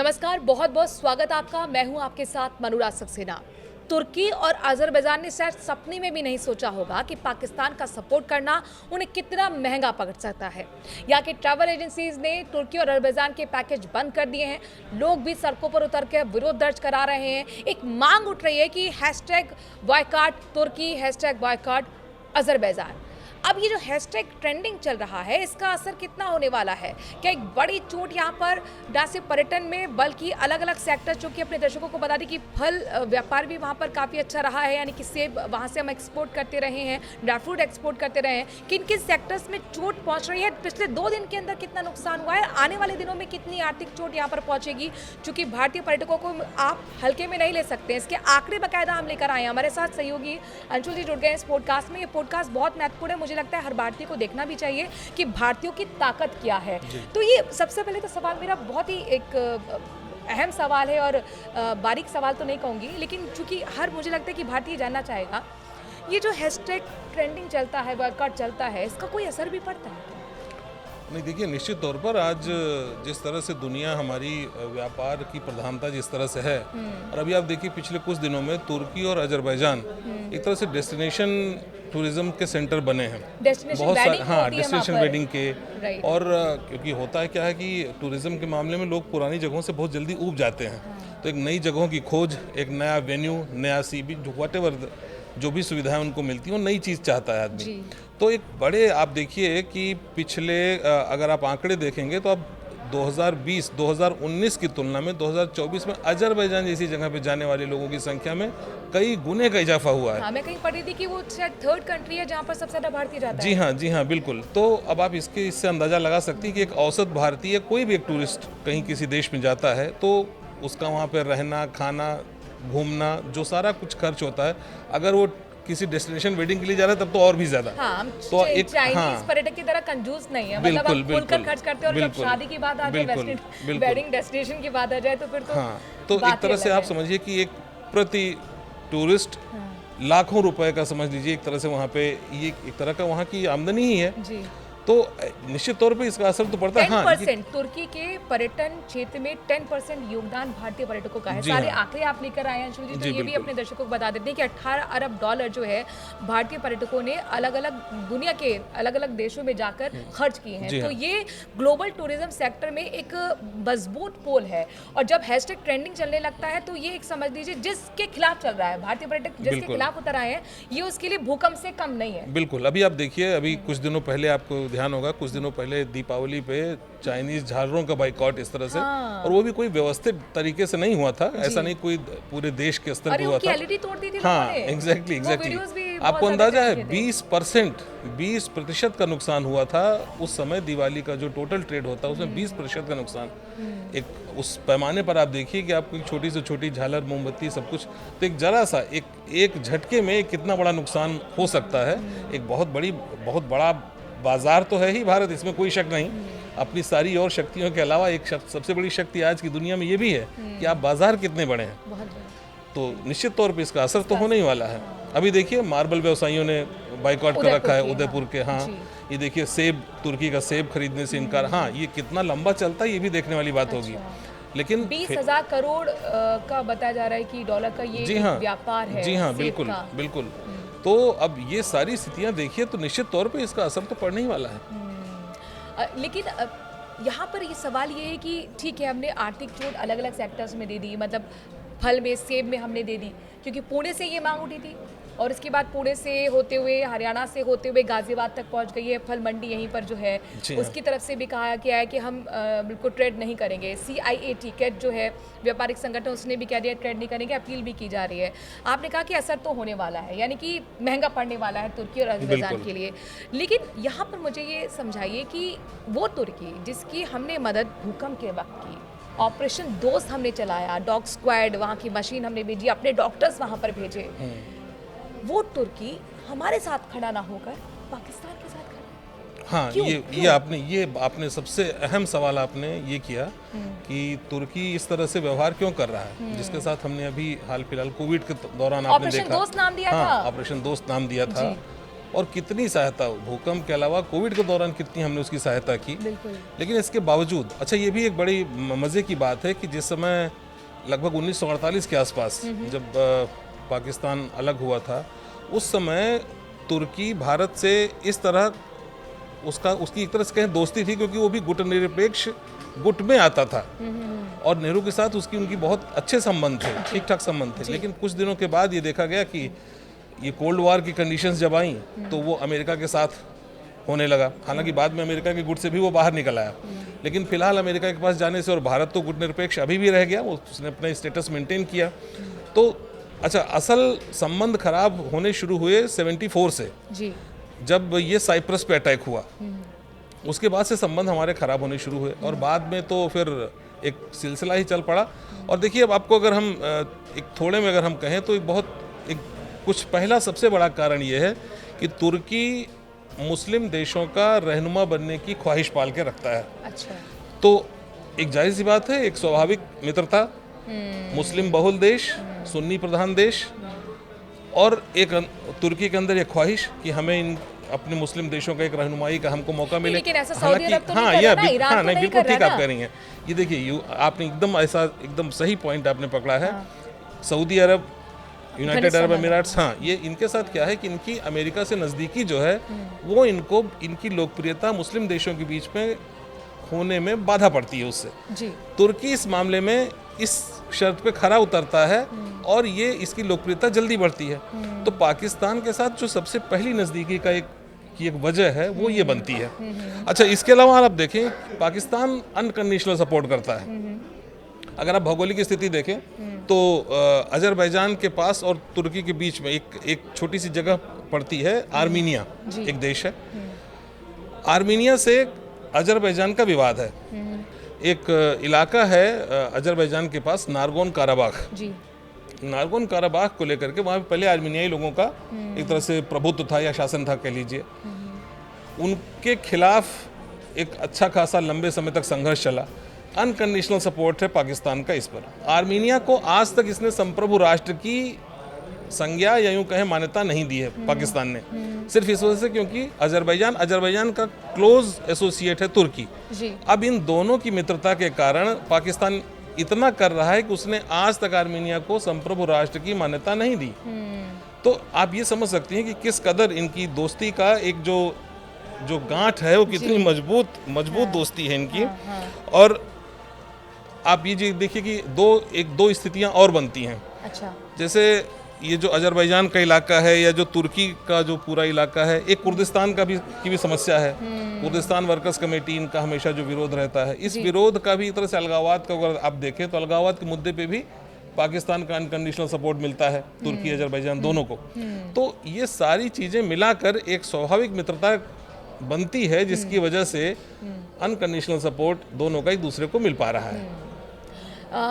नमस्कार, बहुत बहुत स्वागत आपका। मैं हूं आपके साथ मनूराज सक्सेना। तुर्की और अजरबैजान ने शायद सपने में भी नहीं सोचा होगा कि पाकिस्तान का सपोर्ट करना उन्हें कितना महंगा पड़ सकता है। यहाँ की ट्रैवल एजेंसीज ने तुर्की और अजरबैजान के पैकेज बंद कर दिए हैं। लोग भी सड़कों पर उतर कर विरोध दर्ज करा रहे हैं। एक मांग उठ रही है कि हैशटैग बॉयकॉट तुर्की, हैशटैग बॉयकॉट अजरबैजान। अब ये जो हैशटैग ट्रेंडिंग चल रहा है, इसका असर कितना होने वाला है? क्या एक बड़ी चोट यहाँ पर न सिर्फ पर्यटन में बल्कि अलग अलग सेक्टर, चूँकि अपने दर्शकों को बता दें कि फल व्यापार भी वहाँ पर काफ़ी अच्छा रहा है, यानी कि सेब वहाँ से हम एक्सपोर्ट करते रहे हैं, ड्राई फ्रूट एक्सपोर्ट करते रहे हैं। किन किन सेक्टर्स में चोट पहुँच रही है? पिछले 2 दिन के अंदर कितना नुकसान हुआ है? आने वाले दिनों में कितनी आर्थिक चोट यहाँ पर पहुँचेगी? चूँकि भारतीय पर्यटकों को आप हल्के में नहीं ले सकते हैं, इसके आंकड़े बाकायदा हम लेकर आए हैं। हमारे साथ सहयोगी अंशुल जी जुड़ गए हैं इस पॉडकास्ट में। ये पॉडकास्ट बहुत महत्वपूर्ण है, मुझे लगता है हर भारतीय को देखना भी चाहिए कि भारतीयों की ताकत क्या है। तो ये सबसे पहले तो सवाल मेरा बहुत ही एक अहम सवाल है और बारीक सवाल तो नहीं कहूँगी, लेकिन चूंकि मुझे लगता है कि भारतीय जानना चाहेगा, ये जो हैशटैग ट्रेंडिंग चलता है, बॉयकॉट चलता है, इसका कोई असर भी पड़ता है? नहीं, देखिए, निश्चित तौर पर आज जिस तरह से दुनिया हमारी व्यापार की प्रधानता जिस तरह से है, और अभी आप देखिए पिछले कुछ दिनों में तुर्की और अजरबैजान एक तरह से डेस्टिनेशन टूरिज्म के सेंटर बने हैं। बहुत सारे, हाँ, डेस्टिनेशन वेडिंग के। और क्योंकि होता है क्या है कि टूरिज्म के मामले में लोग पुरानी जगहों से बहुत जल्दी ऊब जाते हैं, तो एक नई जगहों की खोज, एक नया वेन्यू, नया सी बीच, व्हाटएवर जो भी सुविधाएं उनको मिलती हैं, वो नई चीज़ चाहता है आदमी। तो एक बड़े, आप देखिए कि पिछले अगर आप आंकड़े देखेंगे तो आप 2020-2019 की तुलना में 2024 में अजरबैजान जैसी जगह पे जाने वाले लोगों की संख्या में कई गुने का इजाफा हुआ है। हाँ, मैं कहीं पढ़ी थी कि वो शायद 3rd कंट्री है जहाँ पर सबसे ज़्यादा भारतीय जाता है। जी हाँ, बिल्कुल। तो अब आप इससे अंदाज़ा लगा सकती हैं कि एक औसत भारतीय, कोई भी एक टूरिस्ट कहीं किसी देश में जाता है तो उसका वहाँ पर रहना, खाना, घूमना, जो सारा कुछ खर्च होता है, अगर वो किसी डेस्टिनेशन वेडिंग के लिए जा रहा है तब तो और भी ज्यादा। हाँ, तो एक चाइनीज पर्यटक की तरह कंजूस नहीं है, मतलब आप खुलकर खर्च करते हैं। और जब शादी की बात आ जाए, वेडिंग डेस्टिनेशन की बात आ जाए, तो फिर तो हाँ, तो एक तरह से आप समझिए कि एक प्रति टूरिस्ट लाखों रुपए का, समझ लीजिए एक तरह से वहाँ पे ये एक तरह का वहाँ की आमदनी ही है जी। तो निश्चित तौर पे इसका असर तो पड़ता है। 10% तुर्की के पर्यटन क्षेत्र में 10% योगदान भारतीय पर्यटकों का है। सारे आंकड़े आप लेकर आए हैं अंशुल जी, तो ये भी अपने दर्शकों को बता देते हैं कि 18 अरब डॉलर जो है भारतीय पर्यटकों ने अलग अलग दुनिया के अलग अलग देशों में जाकर खर्च किए हैं। तो ये ग्लोबल टूरिज्म सेक्टर में एक मजबूत पोल है। और जब हैशटैग ट्रेंडिंग चलने लगता है तो ये एक समझ लीजिए जिसके खिलाफ चल रहा है, भारतीय पर्यटक जिसके खिलाफ उतर आए हैं, ये उसके लिए भूकंप से कम नहीं है। बिल्कुल। अभी आप देखिए, अभी कुछ दिनों पहले आपको ध्यान होगा, कुछ दिनों पहले दीपावली पे चाइनीज झालरों का बाइकआउट इस तरह से, और वो भी कोई व्यवस्थित तरीके से नहीं हुआ था, ऐसा नहीं कोई पूरे देश के स्तर पे हुआ था। एलईडी तोड़ दी थी। हाँ, एग्जैक्टली। आपको अंदाजा है 20% का नुकसान हुआ था उस समय। दिवाली का जो टोटल ट्रेड होता है उसमें 20% का नुकसान। एक उस पैमाने पर आप देखिए कि आपको छोटी से छोटी झालर, मोमबत्ती, सब कुछ, तो एक जरा सा एक झटके में कितना बड़ा नुकसान हो सकता है। एक बहुत बड़ा बाजार तो है ही भारत, इसमें कोई शक नहीं। अपनी सारी और शक्तियों के अलावा एक सबसे बड़ी शक्ति आज की दुनिया में ये भी है कि आप बाजार कितने बड़े हैं। तो निश्चित तौर पे इसका असर तो होने ही वाला है। अभी देखिए, मार्बल व्यवसायियों ने बाइकआउट कर रखा है, उदयपुर के। हाँ, ये देखिए, सेब, तुर्की का सेब खरीदने से इनकार। हाँ, ये कितना लंबा चलता है ये भी देखने वाली बात होगी। लेकिन 20,000 करोड़ का बताया जा रहा है कि डॉलर का ये व्यापार है। जी हाँ, बिल्कुल। तो अब ये सारी स्थितियां देखिए तो निश्चित तौर पे इसका असर तो पड़ने ही वाला है। लेकिन यहाँ पर ये सवाल ये है कि ठीक है, हमने आर्थिक चोट अलग अलग सेक्टर्स में दे दी, मतलब फल में, सेब में हमने दे दी, क्योंकि पुणे से ये मांग उठी थी और उसके बाद पुणे से होते हुए, हरियाणा से होते हुए गाजियाबाद तक पहुंच गई है फल मंडी यहीं पर जो है। उसकी तरफ से भी कहा गया है कि हम बिल्कुल ट्रेड नहीं करेंगे। CIAT कैट जो है व्यापारिक संगठन, उसने भी कह दिया ट्रेड नहीं करेंगे, अपील भी की जा रही है। आपने कहा कि असर तो होने वाला है, यानी कि महंगा पड़ने वाला है तुर्की और अजरबैजान के लिए। लेकिन यहाँ पर मुझे ये समझाइए कि वो तुर्की जिसकी हमने मदद भूकंप के वक्त की, ऑपरेशन दोस्त हमने चलाया, डॉग स्क्वाड, वहाँ की मशीन हमने भेजी, अपने डॉक्टर्स वहाँ पर भेजे, वो तुर्की हमारे साथ खड़ा ना होकर पाकिस्तान के साथ खड़ा। हाँ, ये आपने सबसे अहम सवाल आपने ये किया कि तुर्की इस तरह से व्यवहार क्यों कर रहा है, जिसके साथ हमने अभी हाल फिलहाल कोविड के दौरान आपने देखा, ऑपरेशन दोस्त नाम दिया था। ऑपरेशन दोस्त नाम दिया था। और कितनी सहायता, भूकंप के अलावा कोविड के दौरान कितनी हमने उसकी सहायता की। बिल्कुल। लेकिन इसके बावजूद, अच्छा ये भी एक बड़ी मज़े की बात है कि जिस समय लगभग 1948 के आसपास जब पाकिस्तान अलग हुआ था, उस समय तुर्की भारत से इस तरह उसकी एक तरह से कहें दोस्ती थी, क्योंकि वो भी गुटनिरपेक्ष गुट में आता था और नेहरू के साथ उनकी बहुत अच्छे संबंध थे, ठीक ठाक संबंध थे। लेकिन कुछ दिनों के बाद ये देखा गया कि ये कोल्ड वार की कंडीशंस जब आई तो वो अमेरिका के साथ होने लगा। हालांकि बाद में अमेरिका के गुट से भी वो बाहर निकल आया, लेकिन फिलहाल अमेरिका के पास जाने से, और भारत तो गुटनिरपेक्ष अभी भी रह गया, वो उसने अपना स्टेटस मेंटेन किया। तो अच्छा, असल संबंध खराब होने शुरू हुए 74 से जी। जब ये साइप्रस पे अटैक हुआ, उसके बाद से संबंध हमारे खराब होने शुरू हुए और बाद में तो फिर एक सिलसिला ही चल पड़ा। और देखिए, अब आपको अगर हम एक थोड़े में अगर हम कहें तो एक कुछ पहला सबसे बड़ा कारण ये है कि तुर्की मुस्लिम देशों का रहनुमा बनने की ख्वाहिश पाल के रखता है। अच्छा। तो एक जाहिर सी बात है, एक स्वाभाविक मित्रता, मुस्लिम बहुल देश, सुन्नी प्रधान देश, और एक तुर्की के अंदर एक ख्वाहिश कि हमें अपने मुस्लिम देशों का एक रहनुमाई का हमको मौका मिले। लेकिन ऐसा सऊदी अरब तो नहीं हाँ, कर ये रहा ना, ईरान तो नहीं बिल्कुल कर ठीक रहा आप ना। कह रही हैं। ये देखिए, आपने एकदम सही पॉइंट आपने पकड़ा है। सऊदी अरब, यूनाइटेड अरब अमीराट्स, हाँ, ये इनके साथ क्या है कि इनकी अमेरिका से नज़दीकी जो है वो इनकी लोकप्रियता मुस्लिम देशों के बीच में होने में बाधा पड़ती है उससे। जी। तुर्की इस मामले में इस शर्त पे खरा उतरता है और ये इसकी लोकप्रियता जल्दी बढ़ती है। तो पाकिस्तान के साथ जो सबसे पहली नज़दीकी का एक वजह है वो ये बनती है। अच्छा, इसके अलावा आप देखें, पाकिस्तान अनकंडीशनल सपोर्ट करता है। अगर आप भौगोलिक स्थिति देखें तो अजरबैजान के पास और तुर्की के बीच में एक छोटी सी जगह पड़ती है, आर्मीनिया एक देश है। आर्मीनिया से अजरबैजान का विवाद है। एक इलाका है अजरबैजान के पास, नारगोन काराबाख। जी। नारगोन काराबाख को लेकर के वहाँ पे पहले आर्मीनियाई लोगों का एक तरह से प्रभुत्व था या शासन था कह लीजिए। उनके खिलाफ एक अच्छा खासा लंबे समय तक संघर्ष चला। अनकंडीशनल सपोर्ट है पाकिस्तान का इस पर। आर्मीनिया को आज तक इसने संप्रभु राष्ट्र की संज्ञा या यूं कहें मान्यता नहीं दी है पाकिस्तान ने, सिर्फ इस वजह से क्योंकि अजरबैजान का क्लोज एसोसिएट है तुर्की। जी। अब इन दोनों की मित्रता के कारण पाकिस्तान इतना कर रहा है कि उसने आज तक आर्मीनिया को संप्रभु राष्ट्र की मान्यता नहीं दी। तो आप ये समझ सकती हैं कि किस कदर इनकी दोस्ती का एक जो गांठ है वो कितनी मजबूत दोस्ती है इनकी। और आप ये देखिए कि दो स्थितियां और बनती हैं। अच्छा। जैसे ये जो अजरबैजान का इलाका है या जो तुर्की का जो पूरा इलाका है, एक कुर्दिस्तान की भी समस्या है। कुर्दिस्तान वर्कर्स कमेटी, इनका हमेशा जो विरोध रहता है, इस विरोध का भी एक तरह से अलगावाद का अगर आप देखें तो अलगावाद के मुद्दे पे भी पाकिस्तान का अनकंडीशनल सपोर्ट मिलता है तुर्की अजरबैजान दोनों को। तो ये सारी चीज़ें मिलाकर एक स्वाभाविक मित्रता बनती है जिसकी वजह से अनकंडीशनल सपोर्ट दोनों का एक दूसरे को मिल पा रहा है।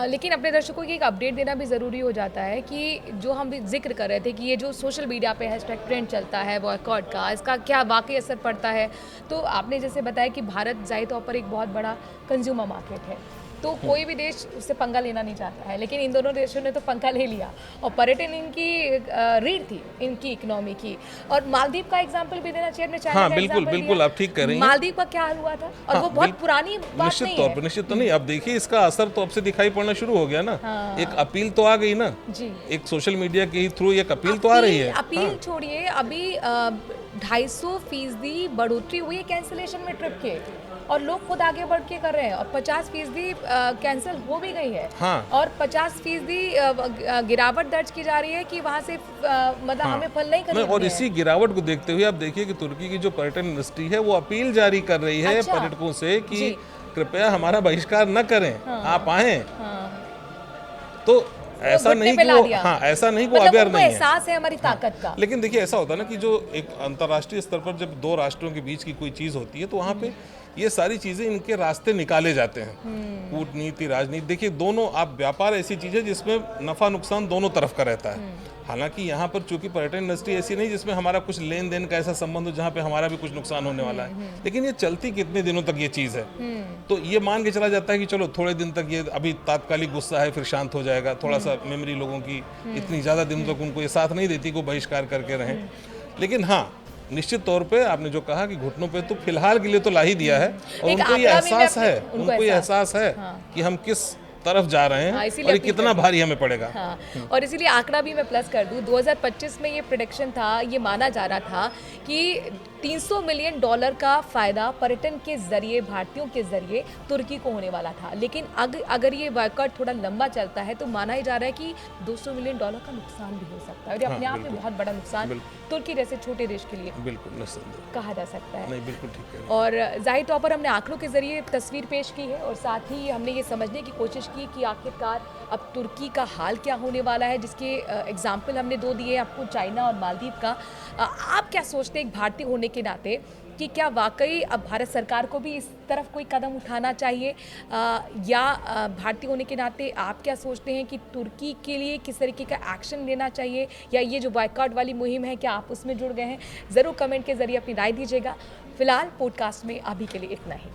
लेकिन अपने दर्शकों की एक अपडेट देना भी ज़रूरी हो जाता है कि जो हम भी जिक्र कर रहे थे कि ये जो सोशल मीडिया पे हैशटैग ट्रेंड चलता है बॉयकॉट का, इसका क्या वाकई असर पड़ता है। तो आपने जैसे बताया कि भारत ज़ाहिर तौर पर एक बहुत बड़ा कंज्यूमर मार्केट है, तो कोई भी देश उससे पंगा लेना नहीं चाहता है, लेकिन इन दोनों देशों ने तो पंगा ले लिया और पर्यटन इनकी रीढ़ थी इनकी इकोनॉमी की। और मालदीव का एग्जांपल भी देना चाहिए, अपने हाँ, बिल्कुल आप ठीक कह रही हैं। मालदीव का क्या हाल हुआ था, और वो बहुत पुरानी बात नहीं है। निश्चित तो नहीं। अब देखिए, इसका असर तो अब से दिखाई पड़ना शुरू हो गया ना। एक अपील तो आ गई ना जी। एक सोशल मीडिया के थ्रू एक अपील तो आ रही है। अपील छोड़िए, अभी 250% बढ़ोतरी हुई है कैंसिलेशन में ट्रिप के, और लोग खुद आगे बढ़ के कर रहे हैं, और 50% कैंसिल हो भी गई है। हाँ। और 50% गिरावट दर्ज की जा रही है कि वहाँ से मतलब हमें फल नहीं खरीदने और इसी गिरावट को देखते हुए आप देखिए कि तुर्की की जो पर्यटन इंडस्ट्री है वो अपील जारी कर रही है पर्यटकों से कि कृपया हमारा बहिष्कार न करें, आप आए। तो ऐसा नहीं कि वो, हाँ, ऐसा नहीं कि वो अवेयर नहीं है, एहसास है हमारी ताकत का। लेकिन देखिए ऐसा होता है ना कि जो एक अंतर्राष्ट्रीय स्तर पर जब दो राष्ट्रों के बीच की कोई चीज़ होती है तो वहाँ पे ये सारी चीज़ें इनके रास्ते निकाले जाते हैं। कूटनीति, राजनीति, देखिए दोनों, आप व्यापार ऐसी चीज़ है जिसमें नफ़ा नुकसान दोनों तरफ का रहता है। हालांकि यहाँ पर चूंकि पर्यटन इंडस्ट्री ऐसी नहीं जिसमें हमारा कुछ लेन देन का ऐसा संबंध हो जहाँ पे हमारा भी कुछ नुकसान होने वाला है, लेकिन ये चलती कितने दिनों तक ये चीज़ है। तो ये मान के चला जाता है कि चलो थोड़े दिन तक ये अभी तात्कालिक गुस्सा है, फिर शांत हो जाएगा। थोड़ा सा मेमोरी लोगों की इतनी ज़्यादा दिनों तक उनको ये साथ नहीं देती को बहिष्कार करके रहें। लेकिन हाँ, निश्चित तौर पे आपने जो कहा कि घुटनों पे तो फिलहाल के लिए तो ला ही दिया है, और एक उनको ये आंकड़ा भी मैं एहसास है, उनको उनको ये एहसास एहसास है कि हम किस तरफ जा रहे हैं इसीलिए और ये अपील कितना भारी हमें पड़ेगा। हाँ, और इसीलिए आंकड़ा भी मैं प्लस कर दूं, 2025 में ये प्रेडिक्शन था, ये माना जा रहा था कि $300 मिलियन का फ़ायदा पर्यटन के ज़रिए, भारतीयों के ज़रिए तुर्की को होने वाला था। लेकिन अगर ये बॉयकॉट थोड़ा लंबा चलता है तो माना ही जा रहा है कि $200 मिलियन का नुकसान भी हो सकता है, और ये अपने आप में बहुत बड़ा नुकसान तुर्की जैसे छोटे देश के लिए बिल्कुल निस्संदेह कहा जा सकता है। नहीं, बिल्कुल ठीक है। और जाहिर तौर पर हमने आंकड़ों के ज़रिए तस्वीर पेश की है, और साथ ही हमने ये समझने की कोशिश की कि आखिरकार अब तुर्की का हाल क्या होने वाला है, जिसके एग्जाम्पल हमने दो दिए आपको, चाइना और मालदीव का। आप क्या सोचते हैं एक भारतीय होने के नाते कि क्या वाकई अब भारत सरकार को भी इस तरफ कोई कदम उठाना चाहिए, या भारतीय होने के नाते आप क्या सोचते हैं कि तुर्की के लिए किस तरीके का एक्शन लेना चाहिए, या ये जो बॉयकॉट वाली मुहिम है क्या आप उसमें जुड़ गए हैं? ज़रूर कमेंट के ज़रिए अपनी राय दीजिएगा। फिलहाल पॉडकास्ट में अभी के लिए इतना ही।